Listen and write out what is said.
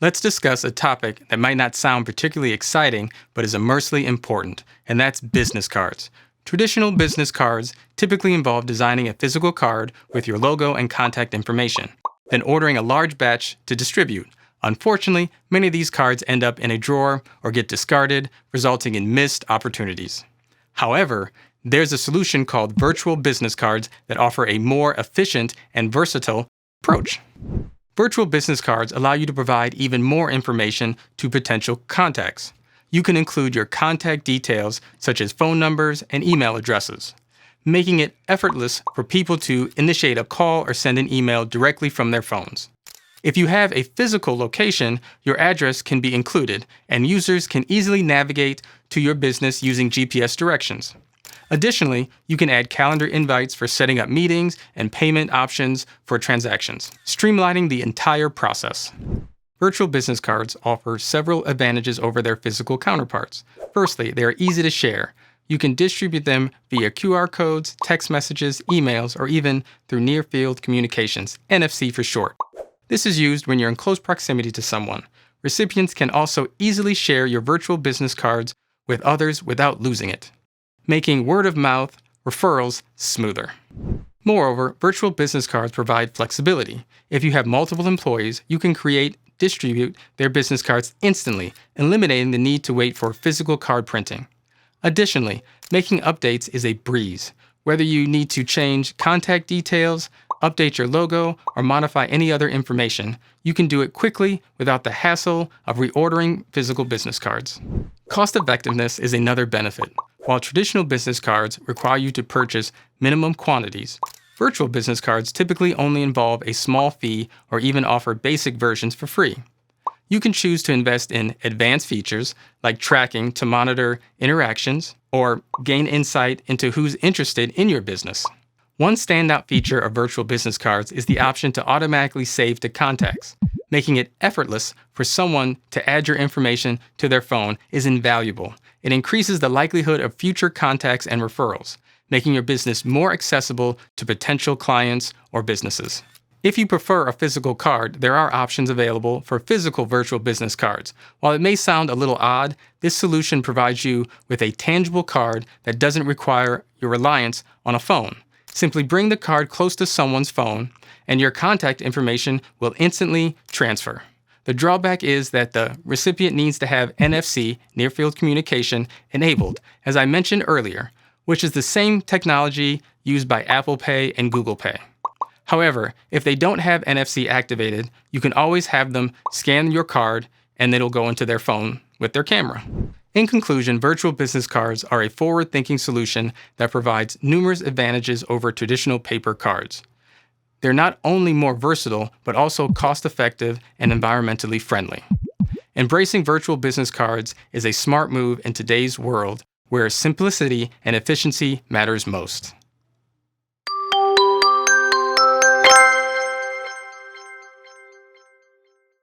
Let's discuss a topic that might not sound particularly exciting, but is immensely important, and that's business cards. Traditional business cards typically involve designing a physical card with your logo and contact information, then ordering a large batch to distribute. Unfortunately, many of these cards end up in a drawer or get discarded, resulting in missed opportunities. However, there's a solution called virtual business cards that offer a more efficient and versatile approach. Virtual business cards allow you to provide even more information to potential contacts. You can include your contact details, such as phone numbers and email addresses, making it effortless for people to initiate a call or send an email directly from their phones. If you have a physical location, your address can be included, and users can easily navigate to your business using GPS directions. Additionally, you can add calendar invites for setting up meetings and payment options for transactions, streamlining the entire process. Virtual business cards offer several advantages over their physical counterparts. Firstly, they are easy to share. You can distribute them via QR codes, text messages, emails, or even through near-field communications, NFC for short. This is used when you're in close proximity to someone. Recipients can also easily share your virtual business cards with others without losing it, making word-of-mouth referrals smoother. Moreover, virtual business cards provide flexibility. If you have multiple employees, you can distribute their business cards instantly, eliminating the need to wait for physical card printing. Additionally, making updates is a breeze. Whether you need to change contact details, update your logo, or modify any other information, you can do it quickly without the hassle of reordering physical business cards. Cost effectiveness is another benefit. While traditional business cards require you to purchase minimum quantities, virtual business cards typically only involve a small fee or even offer basic versions for free. You can choose to invest in advanced features like tracking to monitor interactions or gain insight into who's interested in your business. One standout feature of virtual business cards is the option to automatically save to contacts. Making it effortless for someone to add your information to their phone is invaluable. It increases the likelihood of future contacts and referrals, making your business more accessible to potential clients or businesses. If you prefer a physical card, there are options available for physical virtual business cards. While it may sound a little odd, this solution provides you with a tangible card that doesn't require your reliance on a phone. Simply bring the card close to someone's phone, and your contact information will instantly transfer. The drawback is that the recipient needs to have NFC, near-field communication, enabled, as I mentioned earlier, which is the same technology used by Apple Pay and Google Pay. However, if they don't have NFC activated, you can always have them scan your card and it'll go into their phone with their camera. In conclusion, virtual business cards are a forward-thinking solution that provides numerous advantages over traditional paper cards. They're not only more versatile, but also cost-effective and environmentally friendly. Embracing virtual business cards is a smart move in today's world where simplicity and efficiency matters most.